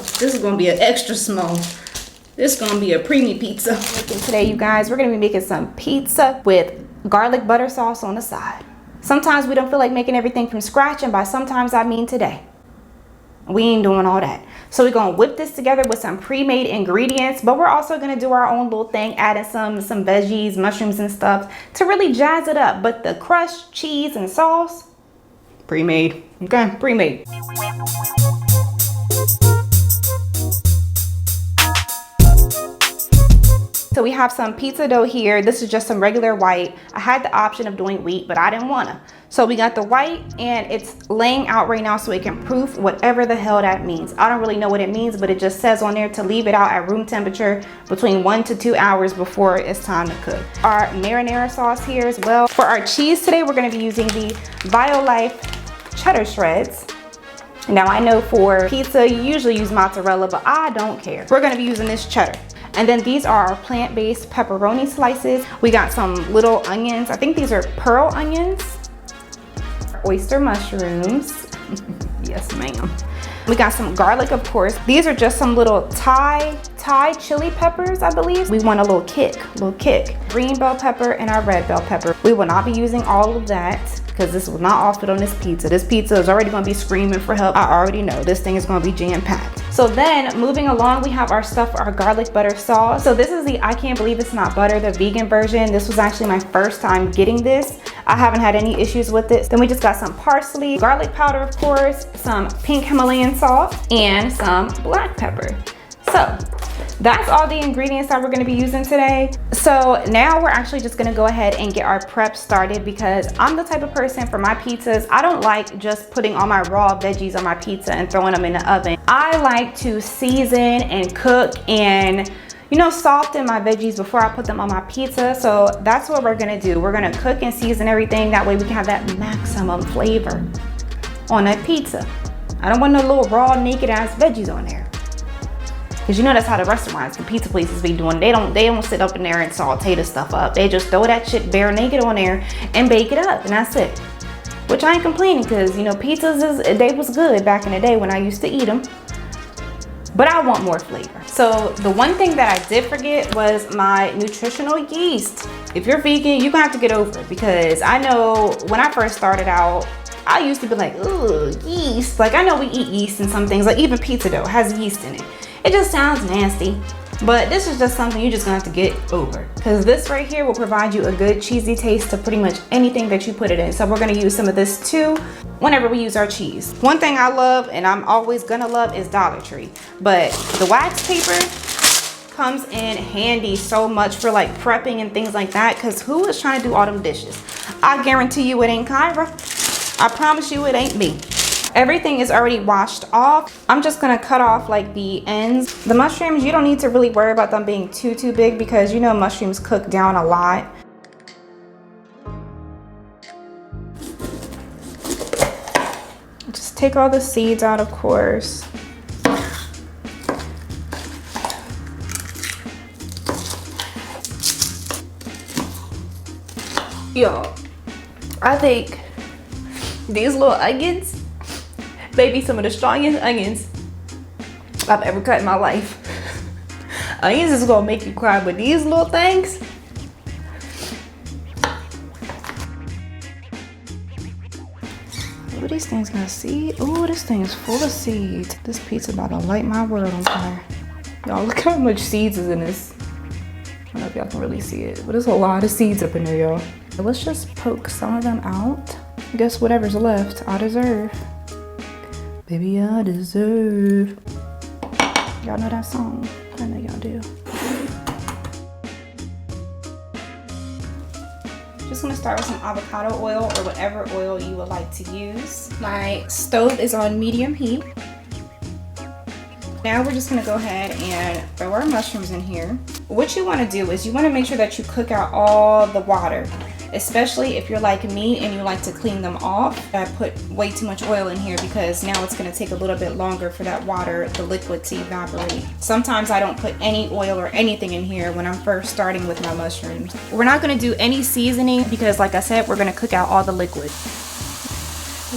This is gonna be an extra small. This is gonna be a preemie pizza. Today, you guys, we're gonna be making some pizza with garlic butter sauce on the side. Sometimes we don't feel like making everything from scratch, and by sometimes I mean today. We ain't doing all that. So we're gonna whip this together with some pre-made ingredients, but we're also gonna do our own little thing, adding some veggies, mushrooms and stuff to really jazz it up. But the crushed cheese and sauce, pre-made, okay, pre-made. So we have some pizza dough here. This is just some regular white. I had the option of doing wheat, but I didn't wanna. So we got the white, and it's laying out right now so it can proof whatever the hell that means. I don't really know what it means, but it just says on there to leave it out at room temperature between 1 to 2 hours before it's time to cook. Our marinara sauce here as well. For our cheese today, we're gonna be using the BioLife cheddar shreds. Now I know for pizza, you usually use mozzarella, but I don't care. We're gonna be using this cheddar. And then these are our plant-based pepperoni slices. We got some little onions. I think these are pearl onions. Oyster mushrooms. Yes, ma'am. We got some garlic, of course. These are just some little Thai chili peppers, I believe. We want a little kick. Green bell pepper and our red bell pepper. We will not be using all of that because this will not all fit on this pizza. This pizza is already gonna be screaming for help. I already know this thing is gonna be jam-packed. So then moving along, we have our stuff, our garlic butter sauce. So this is the I can't believe it's not butter, the vegan version. This was actually my first time getting this. I haven't had any issues with it. Then we just got some parsley, garlic powder, of course, some pink Himalayan salt, and some black pepper. So that's all the ingredients that we're gonna be using today. So now we're actually just gonna go ahead and get our prep started because I'm the type of person for my pizzas, I don't like just putting all my raw veggies on my pizza and throwing them in the oven. I like to season and cook and soften my veggies before I put them on my pizza. So that's what we're gonna do. We're gonna cook and season everything. That way we can have that maximum flavor on that pizza. I don't want no little raw naked ass veggies on there. Cause that's how the restaurants, the pizza places be doing. They don't sit up in there and saute the stuff up. They just throw that shit bare naked on there and bake it up, and that's it. Which I ain't complaining, cause pizzas they was good back in the day when I used to eat them. But I want more flavor. So the one thing that I did forget was my nutritional yeast. If you're vegan, you're gonna have to get over it because I know when I first started out, I used to be like, ooh, yeast. Like I know we eat yeast in some things, like even pizza dough has yeast in it. It just sounds nasty, but this is just something you're just gonna have to get over because this right here will provide you a good cheesy taste to pretty much anything that you put it in. So we're gonna use some of this too whenever we use our cheese. One thing I love and I'm always gonna love is Dollar Tree, but the wax paper comes in handy so much for like prepping and things like that because who is trying to do all them dishes? I guarantee you it ain't Kyra. I promise you it ain't me. Everything is already washed off. I'm just gonna cut off like the ends. The mushrooms, you don't need to really worry about them being too big because mushrooms cook down a lot. Just take all the seeds out, of course. Yo, I think these little onions may be some of the strongest onions I've ever cut in my life. Onions is gonna make you cry, but these little things, ooh, these things got seeds. Ooh, this thing is full of seeds. This pizza about to light my world on fire. Y'all, look how much seeds is in this. I don't know if y'all can really see it, but there's a lot of seeds up in there, y'all. Let's just poke some of them out. I guess whatever's left, I deserve. Baby, I deserve. Y'all know that song? I know y'all do. Just gonna start with some avocado oil or whatever oil you would like to use. My stove is on medium heat. Now we're just gonna go ahead and throw our mushrooms in here. What you wanna do is you wanna make sure that you cook out all the water. especially if you're like me and you like to clean them off. I put way too much oil in here because now it's going to take a little bit longer for that water, the liquid, to evaporate. Sometimes I don't put any oil or anything in here when I'm first starting with my mushrooms. We're not going to do any seasoning because, like I said, we're going to cook out all the liquid.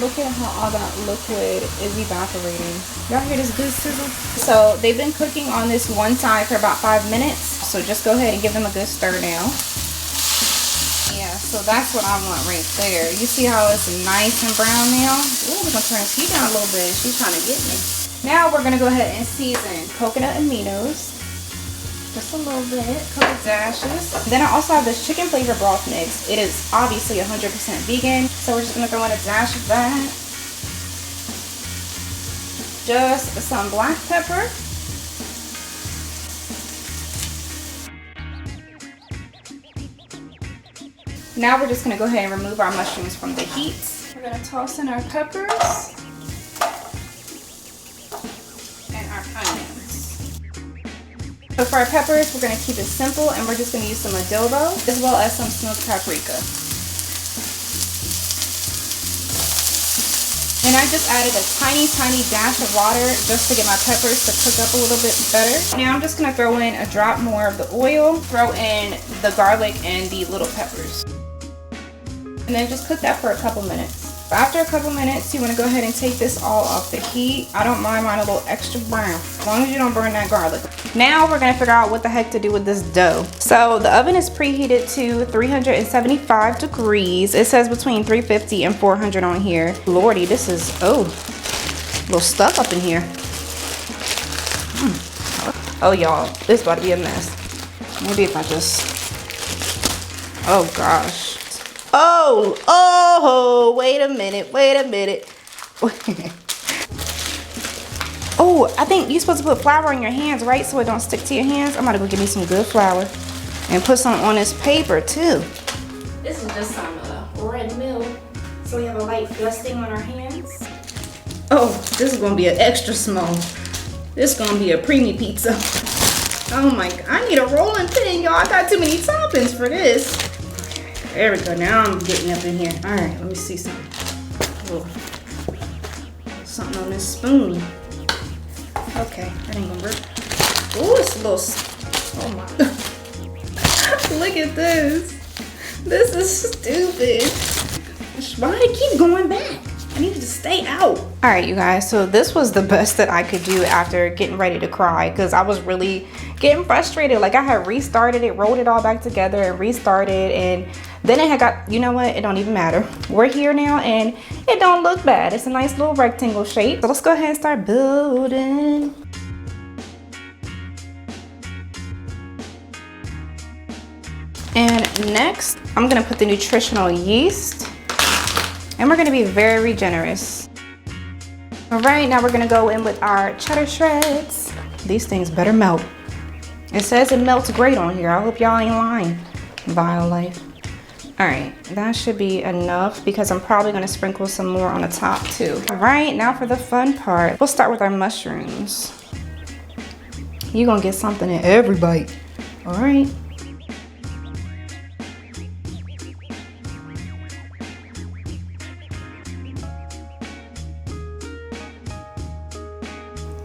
Look at how all that liquid is evaporating. Y'all hear this good sizzle? So they've been cooking on this one side for about 5 minutes. So just go ahead and give them a good stir now. Yeah, so that's what I want right there. You see how it's nice and brown now? Ooh, we're gonna turn this heat down a little bit. She's trying to get me. Now we're gonna go ahead and season coconut aminos. Just a little bit, a couple dashes. Then I also have this chicken flavor broth mix. It is obviously 100% vegan, so we're just gonna throw in a dash of that. Just some black pepper. Now we're just gonna go ahead and remove our mushrooms from the heat. We're gonna toss in our peppers and our onions. So for our peppers, we're gonna keep it simple and we're just gonna use some adobo as well as some smoked paprika. And I just added a tiny dash of water just to get my peppers to cook up a little bit better. Now I'm just gonna throw in a drop more of the oil, throw in the garlic and the little peppers. And then just cook that for a couple minutes. After a couple minutes, you want to go ahead and take this all off the heat. I don't mind mine a little extra brown, as long as you don't burn that garlic. Now we're going to figure out what the heck to do with this dough. So the oven is preheated to 375 degrees. It says between 350 and 400 on here. Lordy, this is, oh, a little stuff up in here. Oh, y'all, this is about to be a mess. Maybe if I just, oh gosh. Oh, wait a minute. Oh, I think you're supposed to put flour in your hands, right? So it don't stick to your hands. I'm gonna go get me some good flour and put some on this paper too. This is just some red milk. So we have a light dusting on our hands. Oh, this is gonna be an extra small. This is gonna be a preemie pizza. Oh my God, I need a rolling pin, y'all. I got too many toppings for this. There we go, now I'm getting up in here. All right, let me see something. Oh, something on this spoon. Okay, that ain't gonna work. Oh, it's a little, oh my. Look at this. This is stupid. Why did it keep going back? I needed to stay out. All right, you guys, so this was the best that I could do after getting ready to cry because I was really getting frustrated. Like I had restarted it, rolled it all back together and restarted, and then it had got, you know what, it don't even matter. We're here now and it don't look bad. It's a nice little rectangle shape. So let's go ahead and start building. And next, I'm gonna put the nutritional yeast. And we're gonna be very generous. All right, now we're gonna go in with our cheddar shreds. These things better melt. It says it melts great on here. I hope y'all ain't lying, Vile Life. All right, that should be enough because I'm probably gonna sprinkle some more on the top too. All right, now for the fun part. We'll start with our mushrooms. You're gonna get something in every bite, all right?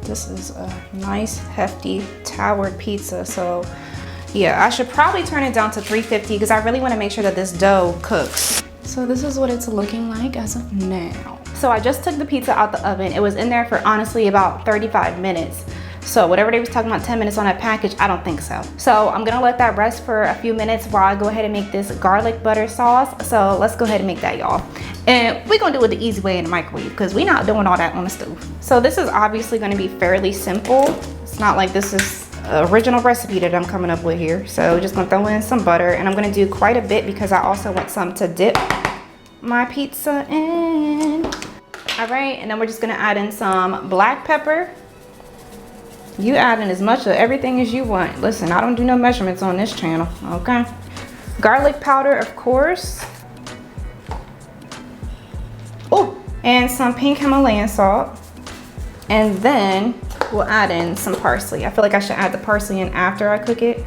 This is a nice hefty towered pizza, so yeah, I should probably turn it down to 350 because I really want to make sure that this dough cooks. So this is what it's looking like as of now. So I just took the pizza out the oven. It was in there for honestly about 35 minutes. So whatever they was talking about 10 minutes on that package, I don't think so. So I'm gonna let that rest for a few minutes while I go ahead and make this garlic butter sauce. So let's go ahead and make that, y'all. And we're gonna do it the easy way in the microwave because we're not doing all that on the stove. So this is obviously gonna be fairly simple. It's not like this is an original recipe that I'm coming up with here. So just gonna throw in some butter, and I'm gonna do quite a bit because I also want some to dip my pizza in. All right, and then we're just gonna add in some black pepper. You add in as much of everything as you want. Listen, I don't do no measurements on this channel, okay? Garlic powder, of course. Oh, and some pink Himalayan salt. And then we'll add in some parsley. I feel like I should add the parsley in after I cook it.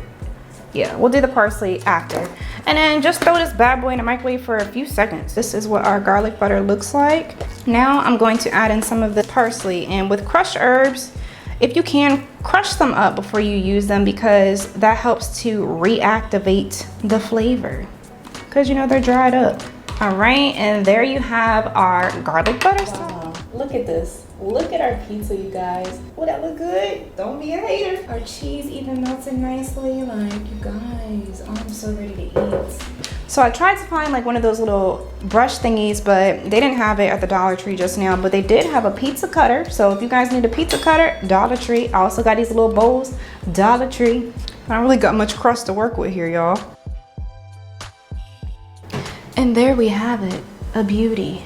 Yeah, we'll do the parsley after. And then just throw this bad boy in the microwave for a few seconds. This is what our garlic butter looks like. Now I'm going to add in some of the parsley, and with crushed herbs, if you can, crush them up before you use them because that helps to reactivate the flavor. Because you know they're dried up. All right, and there you have our garlic butter sauce. Wow, look at this. Look at our pizza, you guys. Oh, that look good. Don't be a hater. Our cheese even melted nicely. Like, you guys, oh, I'm so ready to eat. So I tried to find like one of those little brush thingies, but they didn't have it at the Dollar Tree just now, but they did have a pizza cutter. So if you guys need a pizza cutter, Dollar Tree. I also got these little bowls, Dollar Tree. I don't really got much crust to work with here, y'all. And there we have it, a beauty.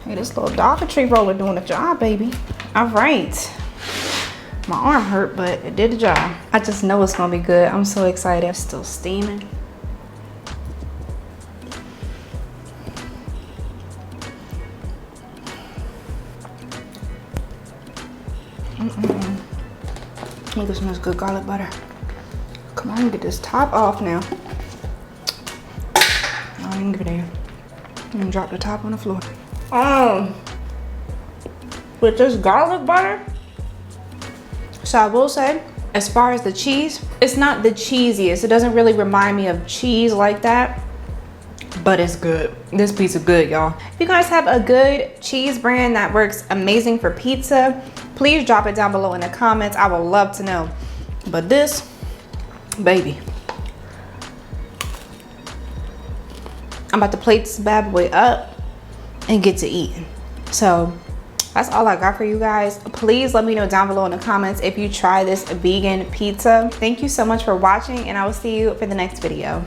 Hey, this little Dollar Tree roller doing the job, baby. All right. My arm hurt, but it did the job. I just know it's gonna be good. I'm so excited. It's still steaming. Look, this smells good garlic butter. Come on, get this top off now. I didn't give it there. I'm gonna drop the top on the floor. With this garlic butter, so I will say, as far as the cheese, it's not the cheesiest. It doesn't really remind me of cheese like that, but it's good. This pizza good, y'all. If you guys have a good cheese brand that works amazing for pizza, please drop it down below in the comments. I would love to know. But this, baby. I'm about to plate this bad boy up and get to eating. So that's all I got for you guys. Please let me know down below in the comments if you try this vegan pizza. Thank you so much for watching, and I will see you for the next video.